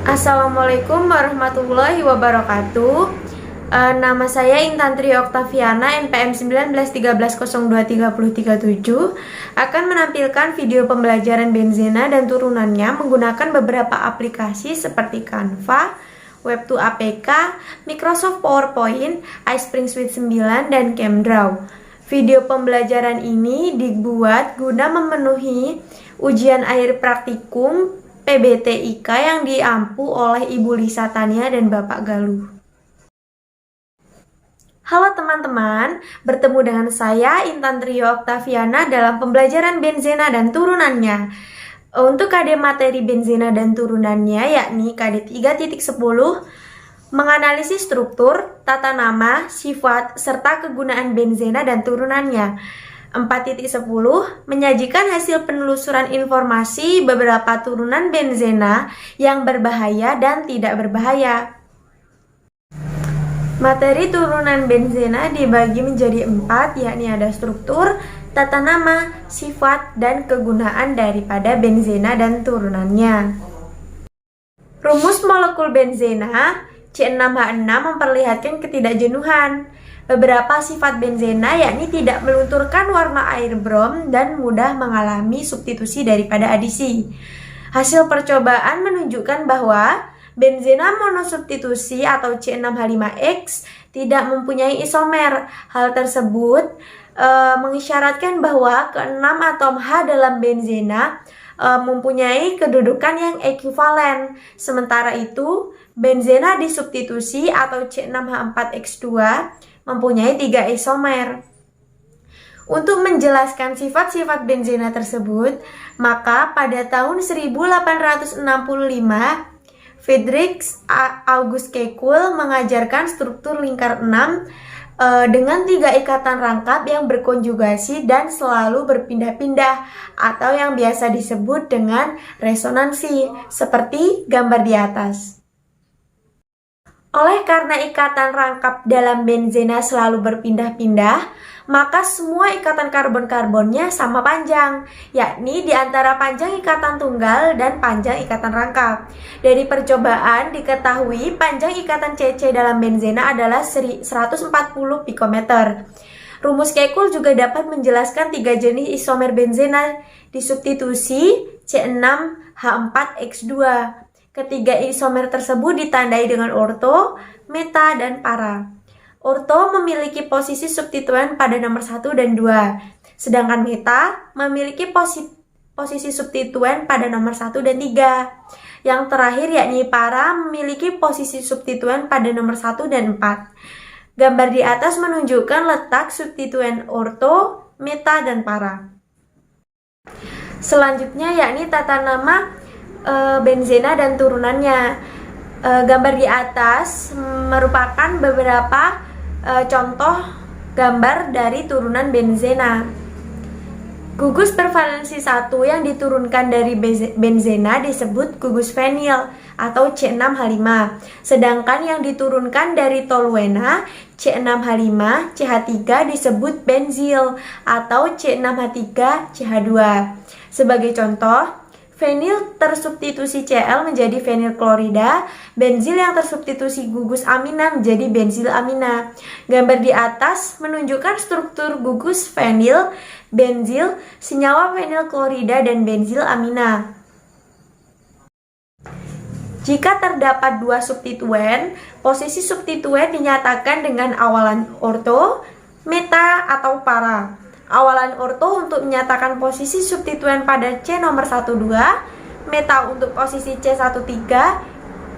Assalamualaikum warahmatullahi wabarakatuh. Nama saya Intan Tri Oktaviana, NPM 1913012337, akan menampilkan video pembelajaran benzena dan turunannya menggunakan beberapa aplikasi seperti Canva, Web2 APK, Microsoft PowerPoint, iSpring Suite 9, dan CamDraw. Video pembelajaran ini dibuat guna memenuhi ujian akhir praktikum PBTIK yang diampu oleh Ibu Lisa Tania dan Bapak Galuh. Halo teman-teman, bertemu dengan saya Intan Trio Oktaviana dalam pembelajaran benzena dan turunannya. Untuk KD materi benzena dan turunannya yakni KD 3.10, menganalisis struktur, tata nama, sifat, serta kegunaan benzena dan turunannya. 4.10 menyajikan hasil penelusuran informasi beberapa turunan benzena yang berbahaya dan tidak berbahaya. Materi turunan benzena dibagi menjadi 4, yakni ada struktur, tata nama, sifat, dan kegunaan daripada benzena dan turunannya. Rumus molekul benzena C6H6 memperlihatkan ketidakjenuhan. Beberapa sifat benzena yakni tidak melunturkan warna air brom dan mudah mengalami substitusi daripada adisi. Hasil percobaan menunjukkan bahwa benzena monosubstitusi atau C6H5X tidak mempunyai isomer. Hal tersebut mengisyaratkan bahwa keenam atom H dalam benzena mempunyai kedudukan yang ekuivalen. Sementara itu, benzena disubstitusi atau C6H4X2 mempunyai 3 isomer. Untuk menjelaskan sifat-sifat benzena tersebut, maka pada tahun 1865, Friedrich August Kekulé mengajarkan struktur lingkar 6 dengan 3 ikatan rangkap yang berkonjugasi dan selalu berpindah-pindah atau yang biasa disebut dengan resonansi, seperti gambar di atas. Oleh karena ikatan rangkap dalam benzena selalu berpindah-pindah, maka semua ikatan karbon-karbonnya sama panjang, yakni di antara panjang ikatan tunggal dan panjang ikatan rangkap. Dari percobaan diketahui panjang ikatan CC dalam benzena adalah 140 pikometer. Rumus Kekulé juga dapat menjelaskan 3 jenis isomer benzena disubstitusi C6H4X2. Ketiga isomer tersebut ditandai dengan orto, meta, dan para. Orto memiliki posisi substituen pada nomor 1 dan 2, sedangkan meta memiliki posisi substituen pada nomor 1 dan 3. Yang terakhir yakni para memiliki posisi substituen pada nomor 1 dan 4. Gambar di atas menunjukkan letak substituen orto, meta, dan para. Selanjutnya yakni tata nama benzena dan turunannya. Gambar di atas merupakan beberapa contoh gambar dari turunan benzena. Gugus bervalensi 1 yang diturunkan dari benzena disebut gugus fenil atau C6H5. Sedangkan yang diturunkan dari toluena C6H5 CH3 disebut benzil atau C6H3 CH2. Sebagai contoh, fenil tersubstitusi Cl menjadi fenil klorida, benzil yang tersubstitusi gugus amina menjadi benzil amina. Gambar di atas menunjukkan struktur gugus fenil, benzil, senyawa fenil klorida, dan benzil amina. Jika terdapat 2 substituen, posisi substituen dinyatakan dengan awalan orto, meta, atau para. Awalan orto untuk menyatakan posisi substituen pada C nomor 12, meta untuk posisi C13,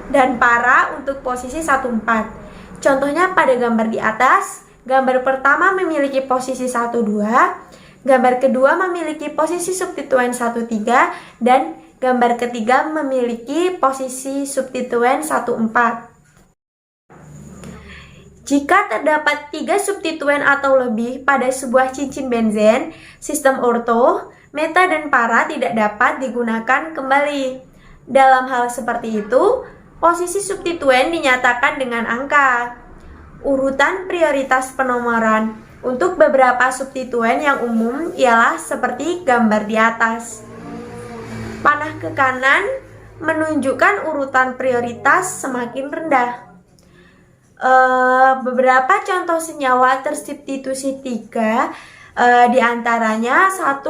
dan para untuk posisi 14. Contohnya pada gambar di atas, gambar pertama memiliki posisi 12, gambar kedua memiliki posisi substituen 13, dan gambar ketiga memiliki posisi substituen 14. Jika terdapat 3 substituen atau lebih pada sebuah cincin benzen, sistem orto, meta, dan para tidak dapat digunakan kembali. Dalam hal seperti itu, posisi substituen dinyatakan dengan angka. Urutan prioritas penomoran untuk beberapa substituen yang umum ialah seperti gambar di atas. Panah ke kanan menunjukkan urutan prioritas semakin rendah. Beberapa contoh senyawa tersubstitusi 3 diantaranya 1,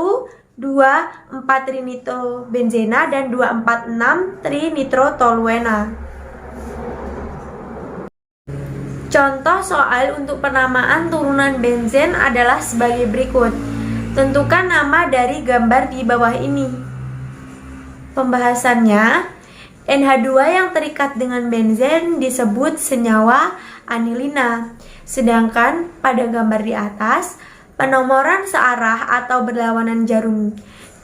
2, 4 trinitrobenzena dan 246 trinitrotoluena. Contoh soal untuk penamaan turunan benzen adalah sebagai berikut. Tentukan nama dari gambar di bawah ini. Pembahasannya, NH2 yang terikat dengan benzen disebut senyawa anilina. Sedangkan pada gambar di atas, penomoran searah atau berlawanan jarum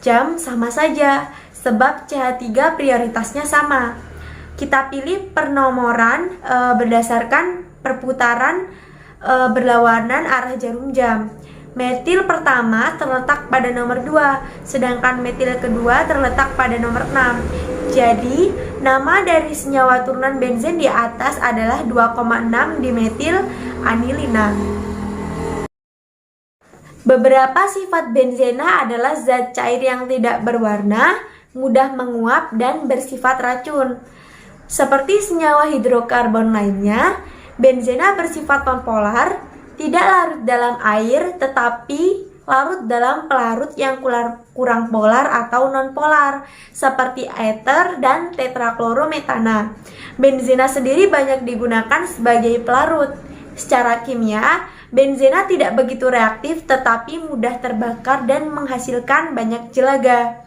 jam sama saja, sebab CH3 prioritasnya sama. Kita pilih penomoran berdasarkan perputaran berlawanan arah jarum jam. Metil pertama terletak pada nomor 2, sedangkan metil kedua terletak pada nomor 6. Jadi, nama dari senyawa turunan benzen di atas adalah 2,6 dimetil anilina. Beberapa sifat benzena adalah zat cair yang tidak berwarna, mudah menguap, dan bersifat racun. Seperti senyawa hidrokarbon lainnya, benzena bersifat nonpolar, tidak larut dalam air, tetapi larut dalam pelarut yang kurang polar atau nonpolar, seperti ether dan tetraklorometana. Benzena sendiri banyak digunakan sebagai pelarut. Secara kimia, benzena tidak begitu reaktif, tetapi mudah terbakar dan menghasilkan banyak jelaga.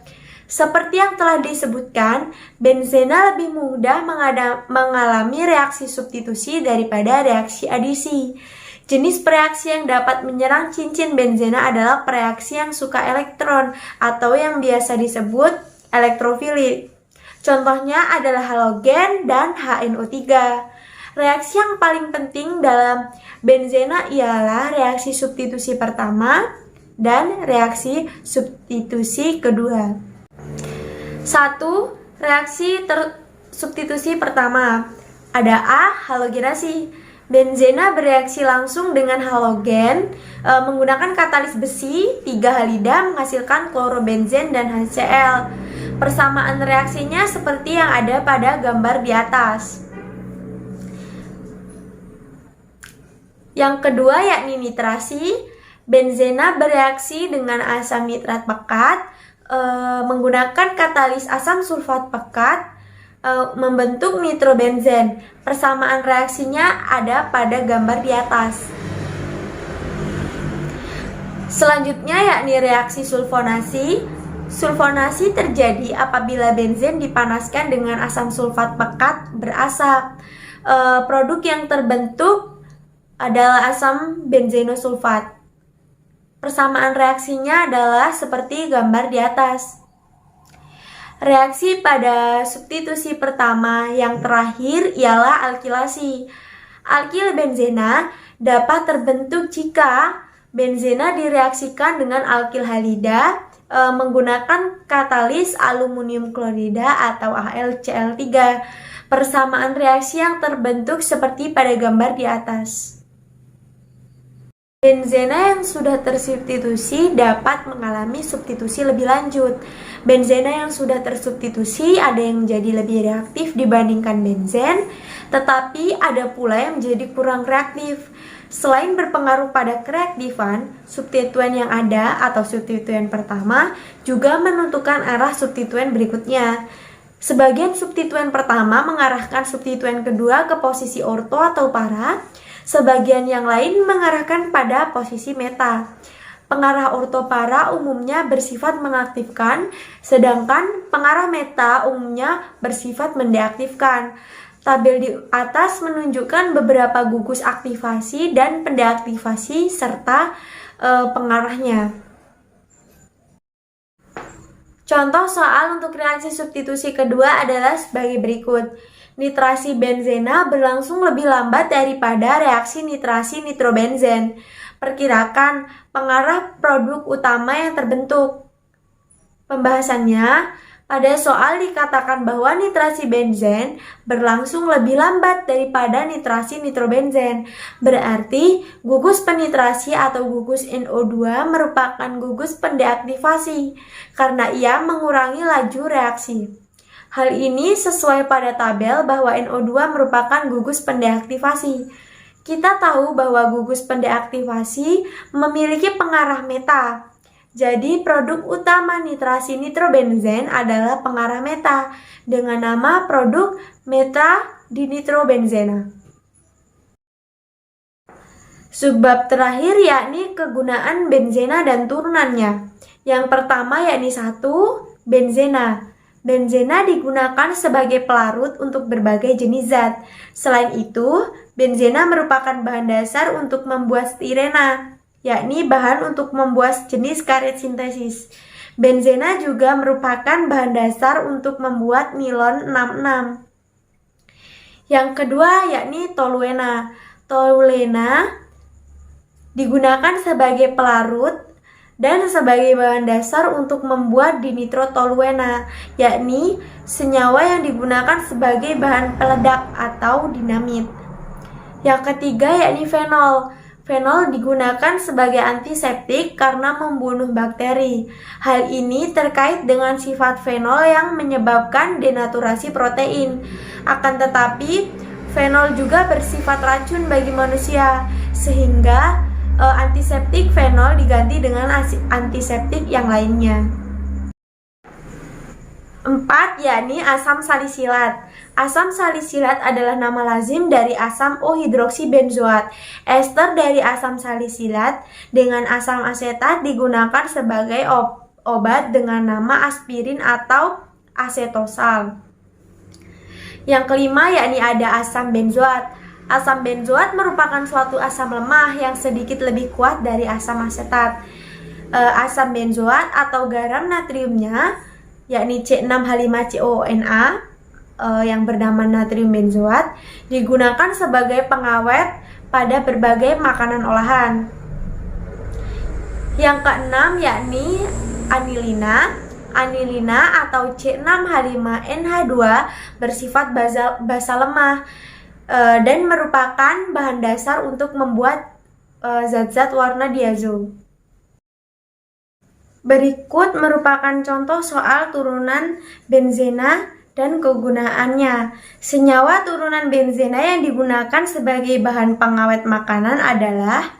Seperti yang telah disebutkan, benzena lebih mudah mengalami reaksi substitusi daripada reaksi adisi. Jenis reaksi yang dapat menyerang cincin benzena adalah reaksi yang suka elektron atau yang biasa disebut elektrofilik. Contohnya adalah halogen dan HNO3. Reaksi yang paling penting dalam benzena ialah reaksi substitusi pertama dan reaksi substitusi kedua. 1. Reaksi substitusi pertama. Ada A. Halogenasi. Benzena bereaksi langsung dengan halogen menggunakan katalis besi 3 halida menghasilkan klorobenzen dan HCl. Persamaan reaksinya seperti yang ada pada gambar di atas. Yang kedua yakni nitrasi. Benzena bereaksi dengan asam nitrat pekat menggunakan katalis asam sulfat pekat membentuk nitrobenzen. Persamaan reaksinya ada pada gambar di atas. Selanjutnya yakni reaksi sulfonasi. Sulfonasi terjadi apabila benzen dipanaskan dengan asam sulfat pekat berasap. Produk yang terbentuk adalah asam benzenosulfat. Persamaan reaksinya adalah seperti gambar di atas. Reaksi pada substitusi pertama yang terakhir ialah alkilasi. Alkil benzena dapat terbentuk jika benzena direaksikan dengan alkil halida menggunakan katalis aluminium klorida atau AlCl3. Persamaan reaksi yang terbentuk seperti pada gambar di atas. Benzena yang sudah tersubstitusi dapat mengalami substitusi lebih lanjut. Benzena yang sudah tersubstitusi ada yang menjadi lebih reaktif dibandingkan benzen, tetapi ada pula yang menjadi kurang reaktif. Selain berpengaruh pada kereaktifan, substituen yang ada atau substituen pertama juga menentukan arah substituen berikutnya. Sebagian substituen pertama mengarahkan substituen kedua ke posisi orto atau para, sebagian yang lain mengarahkan pada posisi meta. Pengarah ortopara umumnya bersifat mengaktifkan, sedangkan pengarah meta umumnya bersifat mendeaktifkan. Tabel di atas menunjukkan beberapa gugus aktivasi dan pendeaktivasi serta pengarahnya. Contoh soal untuk reaksi substitusi kedua adalah sebagai berikut. Nitrasi benzena berlangsung lebih lambat daripada reaksi nitrasi nitrobenzen. Perkirakan pengarah produk utama yang terbentuk. Pembahasannya, pada soal dikatakan bahwa nitrasi benzen berlangsung lebih lambat daripada nitrasi nitrobenzen. Berarti gugus penitrasi atau gugus NO2 merupakan gugus pendeaktivasi karena ia mengurangi laju reaksi. Hal ini sesuai pada tabel bahwa NO2 merupakan gugus pendeaktivasi. Kita tahu bahwa gugus pendeaktivasi memiliki pengarah meta. Jadi produk utama nitrasi nitrobenzen adalah pengarah meta dengan nama produk metadinitrobenzena. Subbab terakhir yakni kegunaan benzena dan turunannya. Yang pertama yakni 1. Benzena. Benzena digunakan sebagai pelarut untuk berbagai jenis zat. Selain itu, benzena merupakan bahan dasar untuk membuat stirena, yakni bahan untuk membuat jenis karet sintesis. Benzena juga merupakan bahan dasar untuk membuat nilon 66. Yang kedua yakni toluena. Toluena digunakan sebagai pelarut dan sebagai bahan dasar untuk membuat dinitrotoluena, yakni senyawa yang digunakan sebagai bahan peledak atau dinamit. Yang ketiga yakni fenol. Fenol digunakan sebagai antiseptik karena membunuh bakteri. Hal ini terkait dengan sifat fenol yang menyebabkan denaturasi protein. Akan tetapi, fenol juga bersifat racun bagi manusia, sehingga antiseptik fenol diganti dengan antiseptik yang lainnya. 4 yakni asam salisilat. Asam salisilat adalah nama lazim dari asam O-hidroksibenzoat. Ester dari asam salisilat dengan asam asetat digunakan sebagai obat dengan nama aspirin atau asetosal. Yang kelima yakni ada asam benzoat. Asam benzoat merupakan suatu asam lemah yang sedikit lebih kuat dari asam asetat. Asam benzoat atau garam natriumnya yakni C6H5COONa yang bernama natrium benzoat digunakan sebagai pengawet pada berbagai makanan olahan. Yang keenam yakni anilina. Anilina atau C6H5NH2 bersifat basa lemah dan merupakan bahan dasar untuk membuat zat-zat warna diazo. Berikut merupakan contoh soal turunan benzena dan kegunaannya. Senyawa turunan benzena yang digunakan sebagai bahan pengawet makanan adalah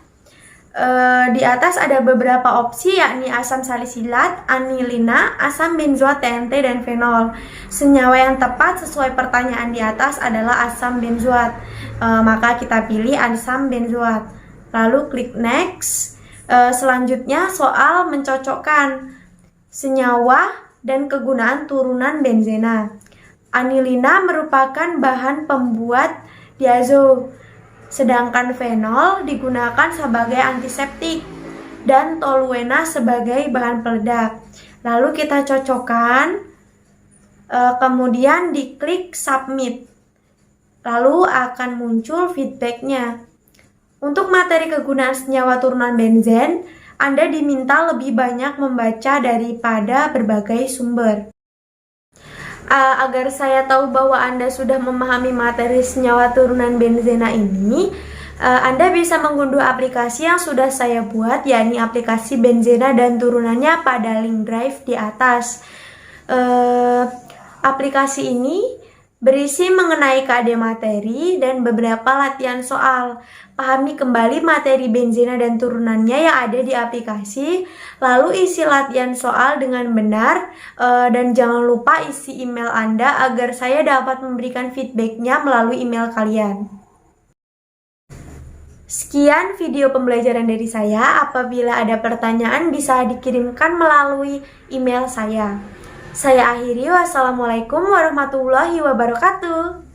di atas ada beberapa opsi yakni asam salisilat, anilina, asam benzoat TNT, dan fenol. Senyawa yang tepat sesuai pertanyaan di atas adalah asam benzoat. Maka kita pilih asam benzoat. Lalu klik next. Selanjutnya soal mencocokkan senyawa dan kegunaan turunan benzena. Anilina merupakan bahan pembuat diazo, sedangkan fenol digunakan sebagai antiseptik dan toluena sebagai bahan peledak. Lalu kita cocokkan, kemudian diklik submit, lalu akan muncul feedbacknya. Untuk materi kegunaan senyawa turunan benzen, Anda diminta lebih banyak membaca daripada berbagai sumber. Agar saya tahu bahwa Anda sudah memahami materi senyawa turunan benzena ini, Anda bisa mengunduh aplikasi yang sudah saya buat, yakni aplikasi benzena dan turunannya pada link drive di atas. Aplikasi ini berisi mengenai KD materi dan beberapa latihan soal. Pahami kembali materi benzena dan turunannya yang ada di aplikasi, lalu isi latihan soal dengan benar, dan jangan lupa isi email Anda agar saya dapat memberikan feedbacknya melalui email kalian. Sekian video pembelajaran dari saya. Apabila ada pertanyaan bisa dikirimkan melalui email saya. Saya akhiri, wassalamualaikum warahmatullahi wabarakatuh.